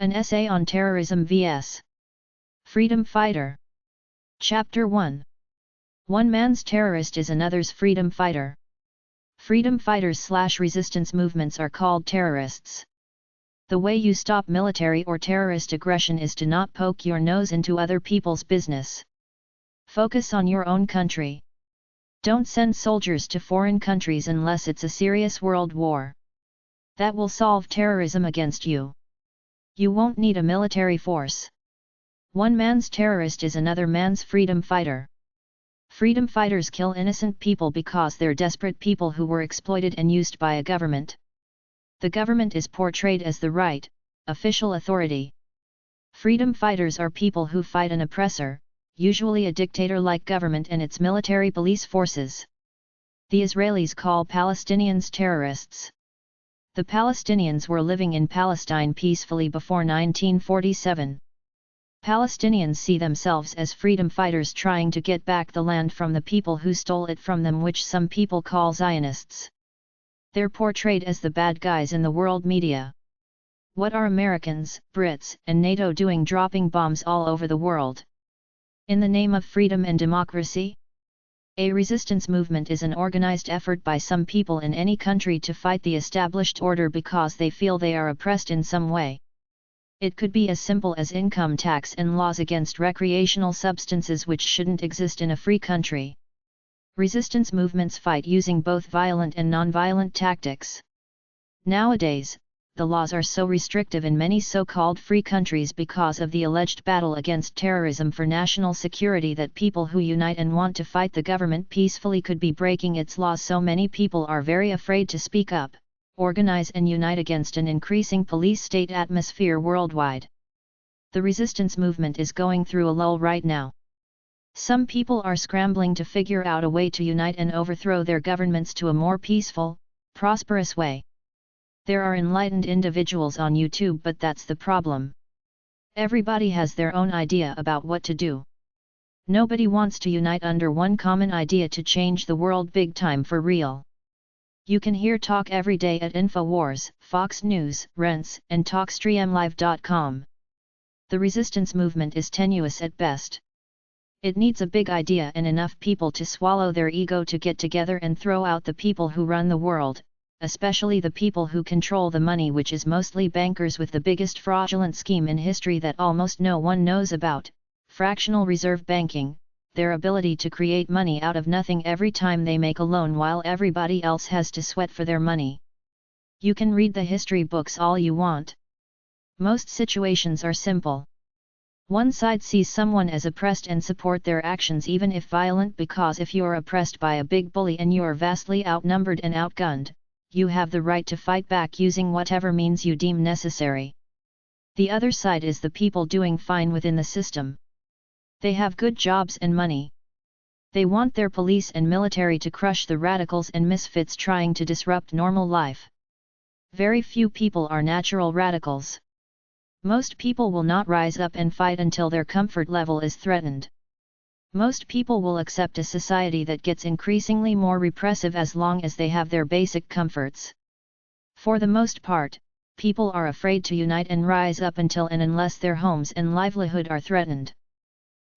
An essay on terrorism vs. freedom fighter. Chapter 1. One man's terrorist is another's freedom fighter. Freedom fighters/resistance movements are called terrorists. The way you stop military or terrorist aggression is to not poke your nose into other people's business. Focus on your own country. Don't send soldiers to foreign countries unless it's a serious world war. That will solve terrorism against you. You won't need a military force. One man's terrorist is another man's freedom fighter. Freedom fighters kill innocent people because they're desperate people who were exploited and used by a government. The government is portrayed as the right, official authority. Freedom fighters are people who fight an oppressor, usually a dictator-like government and its military police forces. The Israelis call Palestinians terrorists. The Palestinians were living in Palestine peacefully before 1947. Palestinians see themselves as freedom fighters trying to get back the land from the people who stole it from them, which some people call Zionists. They're portrayed as the bad guys in the world media. What are Americans, Brits, and NATO doing dropping bombs all over the world? In the name of freedom and democracy? A resistance movement is an organized effort by some people in any country to fight the established order because they feel they are oppressed in some way. It could be as simple as income tax and laws against recreational substances which shouldn't exist in a free country. Resistance movements fight using both violent and non-violent tactics. Nowadays, the laws are so restrictive in many so-called free countries because of the alleged battle against terrorism for national security that people who unite and want to fight the government peacefully could be breaking its laws, so many people are very afraid to speak up, organize and unite against an increasing police state atmosphere worldwide. The resistance movement is going through a lull right now. Some people are scrambling to figure out a way to unite and overthrow their governments to a more peaceful, prosperous way. There are enlightened individuals on YouTube, but that's the problem. Everybody has their own idea about what to do. Nobody wants to unite under one common idea to change the world big time for real. You can hear talk every day at InfoWars, Fox News, Rents, and TalkStreamLive.com. The resistance movement is tenuous at best. It needs a big idea and enough people to swallow their ego to get together and throw out the people who run the world, especially the people who control the money, which is mostly bankers with the biggest fraudulent scheme in history that almost no one knows about, fractional reserve banking, their ability to create money out of nothing every time they make a loan while everybody else has to sweat for their money. You can read the history books all you want. Most situations are simple. One side sees someone as oppressed and support their actions even if violent, because if you're oppressed by a big bully and you're vastly outnumbered and outgunned, you have the right to fight back using whatever means you deem necessary. The other side is the people doing fine within the system. They have good jobs and money. They want their police and military to crush the radicals and misfits trying to disrupt normal life. Very few people are natural radicals. Most people will not rise up and fight until their comfort level is threatened. Most people will accept a society that gets increasingly more repressive as long as they have their basic comforts. For the most part, people are afraid to unite and rise up until and unless their homes and livelihood are threatened.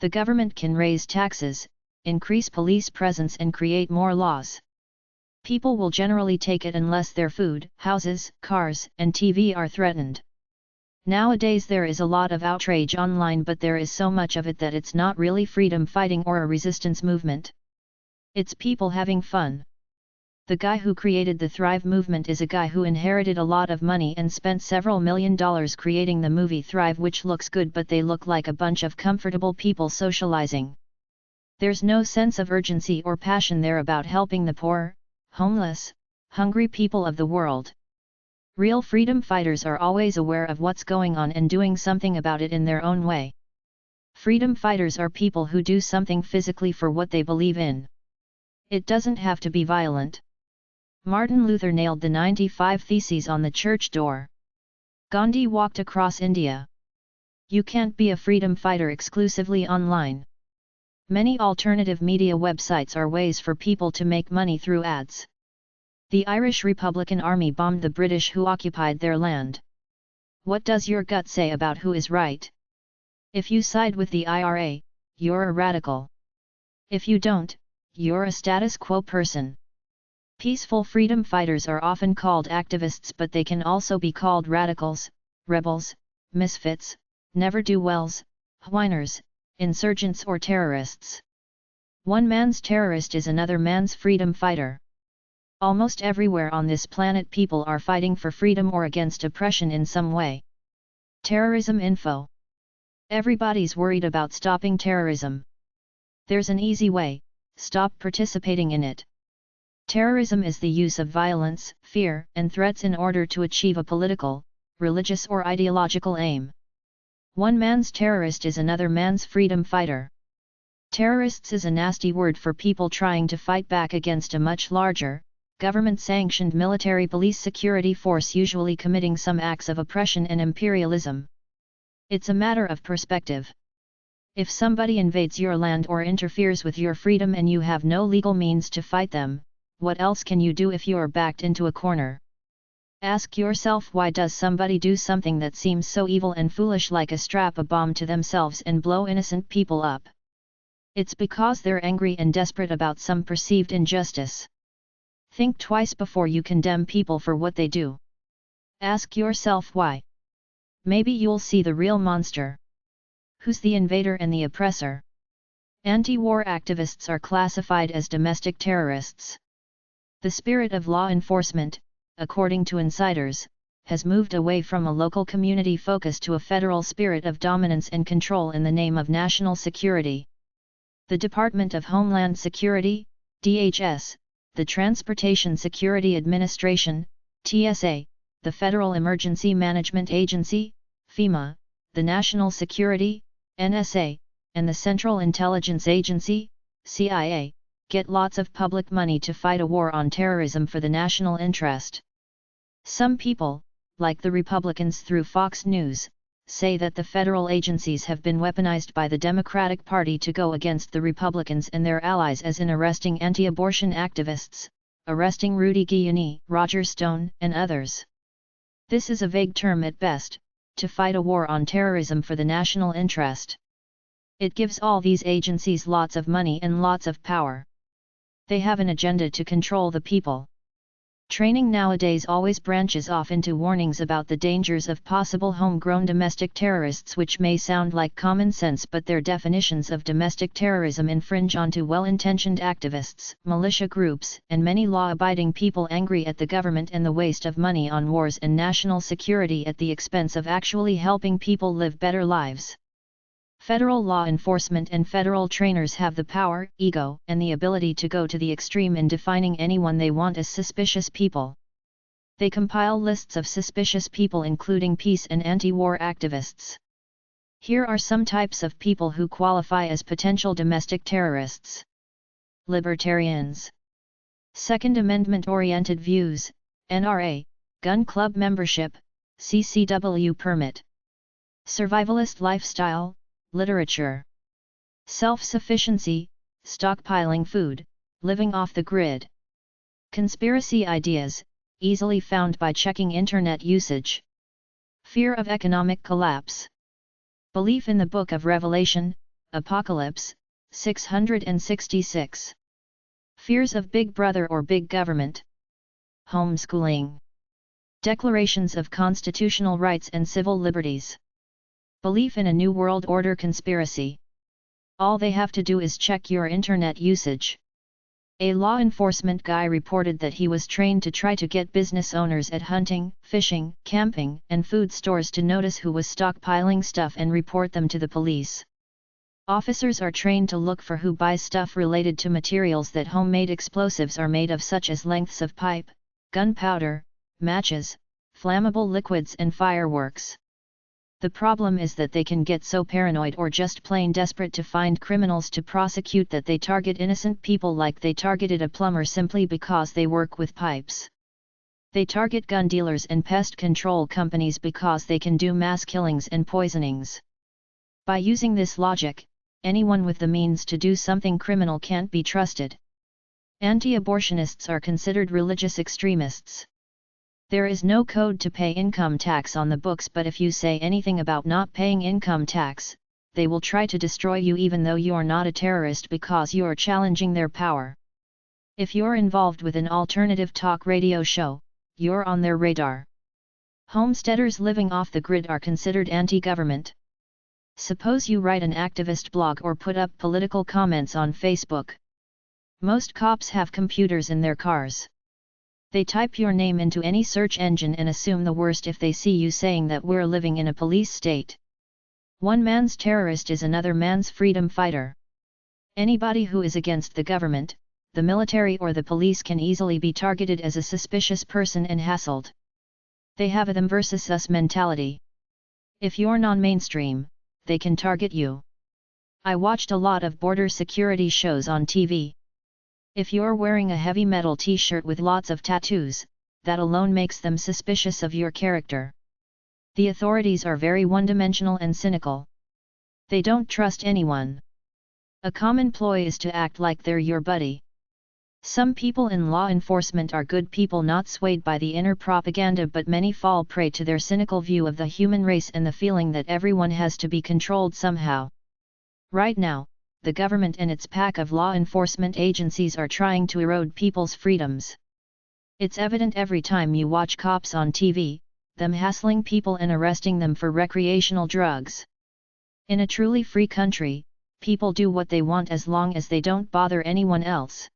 The government can raise taxes, increase police presence and create more laws. People will generally take it unless their food, houses, cars, and TV are threatened. Nowadays there is a lot of outrage online, but there is so much of it that it's not really freedom fighting or a resistance movement. It's people having fun. The guy who created the Thrive movement is a guy who inherited a lot of money and spent several $1 million creating the movie Thrive, which looks good, but they look like a bunch of comfortable people socializing. There's no sense of urgency or passion there about helping the poor, homeless, hungry people of the world. Real freedom fighters are always aware of what's going on and doing something about it in their own way. Freedom fighters are people who do something physically for what they believe in. It doesn't have to be violent. Martin Luther nailed the 95 Theses on the church door. Gandhi walked across India. You can't be a freedom fighter exclusively online. Many alternative media websites are ways for people to make money through ads. The Irish Republican Army bombed the British who occupied their land. What does your gut say about who is right? If you side with the IRA, you're a radical. If you don't, you're a status quo person. Peaceful freedom fighters are often called activists, but they can also be called radicals, rebels, misfits, never-do-wells, whiners, insurgents or terrorists. One man's terrorist is another man's freedom fighter. Almost everywhere on this planet people are fighting for freedom or against oppression in some way. Terrorism info. Everybody's worried about stopping terrorism. There's an easy way: stop participating in it. Terrorism is the use of violence, fear, and threats in order to achieve a political, religious or ideological aim. One man's terrorist is another man's freedom fighter. Terrorists is a nasty word for people trying to fight back against a much larger, government-sanctioned military police security force, usually committing some acts of oppression and imperialism. It's a matter of perspective. If somebody invades your land or interferes with your freedom and you have no legal means to fight them, what else can you do if you're backed into a corner? Ask yourself, why does somebody do something that seems so evil and foolish, like strap a bomb to themselves and blow innocent people up? It's because they're angry and desperate about some perceived injustice. Think twice before you condemn people for what they do. Ask yourself why. Maybe you'll see the real monster. Who's the invader and the oppressor? Anti-war activists are classified as domestic terrorists. The spirit of law enforcement, according to insiders, has moved away from a local community focus to a federal spirit of dominance and control in the name of national security. The Department of Homeland Security, DHS, the Transportation Security Administration, TSA, the Federal Emergency Management Agency, FEMA, the National Security, NSA, and the Central Intelligence Agency, CIA, get lots of public money to fight a war on terrorism for the national interest. Some people, like the Republicans through Fox News, say that the federal agencies have been weaponized by the Democratic Party to go against the Republicans and their allies, as in arresting anti-abortion activists, arresting Rudy Giuliani, Roger Stone, and others. This is a vague term at best, to fight a war on terrorism for the national interest. It gives all these agencies lots of money and lots of power. They have an agenda to control the people. Training nowadays always branches off into warnings about the dangers of possible homegrown domestic terrorists, which may sound like common sense, but their definitions of domestic terrorism infringe onto well-intentioned activists, militia groups, and many law-abiding people angry at the government and the waste of money on wars and national security at the expense of actually helping people live better lives. Federal law enforcement and federal trainers have the power, ego, and the ability to go to the extreme in defining anyone they want as suspicious people. They compile lists of suspicious people, including peace and anti-war activists. Here are some types of people who qualify as potential domestic terrorists. Libertarians. Second Amendment-oriented views, NRA, gun club membership, CCW permit. Survivalist lifestyle, literature. Self-sufficiency, stockpiling food, living off the grid. Conspiracy ideas, easily found by checking internet usage. Fear of economic collapse. Belief in the Book of Revelation, Apocalypse, 666. Fears of Big Brother or Big Government. Homeschooling. Declarations of constitutional rights and civil liberties. Belief in a New World Order conspiracy. All they have to do is check your internet usage. A law enforcement guy reported that he was trained to try to get business owners at hunting, fishing, camping, and food stores to notice who was stockpiling stuff and report them to the police. Officers are trained to look for who buys stuff related to materials that homemade explosives are made of, such as lengths of pipe, gunpowder, matches, flammable liquids and fireworks. The problem is that they can get so paranoid or just plain desperate to find criminals to prosecute that they target innocent people like they targeted a plumber simply because they work with pipes. They target gun dealers and pest control companies because they can do mass killings and poisonings. By using this logic, anyone with the means to do something criminal can't be trusted. Anti-abortionists are considered religious extremists. There is no code to pay income tax on the books, but if you say anything about not paying income tax, they will try to destroy you even though you are not a terrorist because you are challenging their power. If you're involved with an alternative talk radio show, you're on their radar. Homesteaders living off the grid are considered anti-government. Suppose you write an activist blog or put up political comments on Facebook. Most cops have computers in their cars. They type your name into any search engine and assume the worst if they see you saying that we're living in a police state. One man's terrorist is another man's freedom fighter. Anybody who is against the government, the military or the police can easily be targeted as a suspicious person and hassled. They have a them versus us mentality. If you're non-mainstream, they can target you. I watched a lot of border security shows on TV. If you're wearing a heavy metal t-shirt with lots of tattoos, that alone makes them suspicious of your character. The authorities are very one-dimensional and cynical. They don't trust anyone. A common ploy is to act like they're your buddy. Some people in law enforcement are good people not swayed by the inner propaganda, but many fall prey to their cynical view of the human race and the feeling that everyone has to be controlled somehow. Right now, the government and its pack of law enforcement agencies are trying to erode people's freedoms. It's evident every time you watch cops on TV, them hassling people and arresting them for recreational drugs. In a truly free country, people do what they want as long as they don't bother anyone else.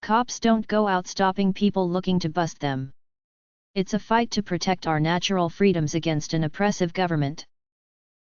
Cops don't go out stopping people looking to bust them. It's a fight to protect our natural freedoms against an oppressive government.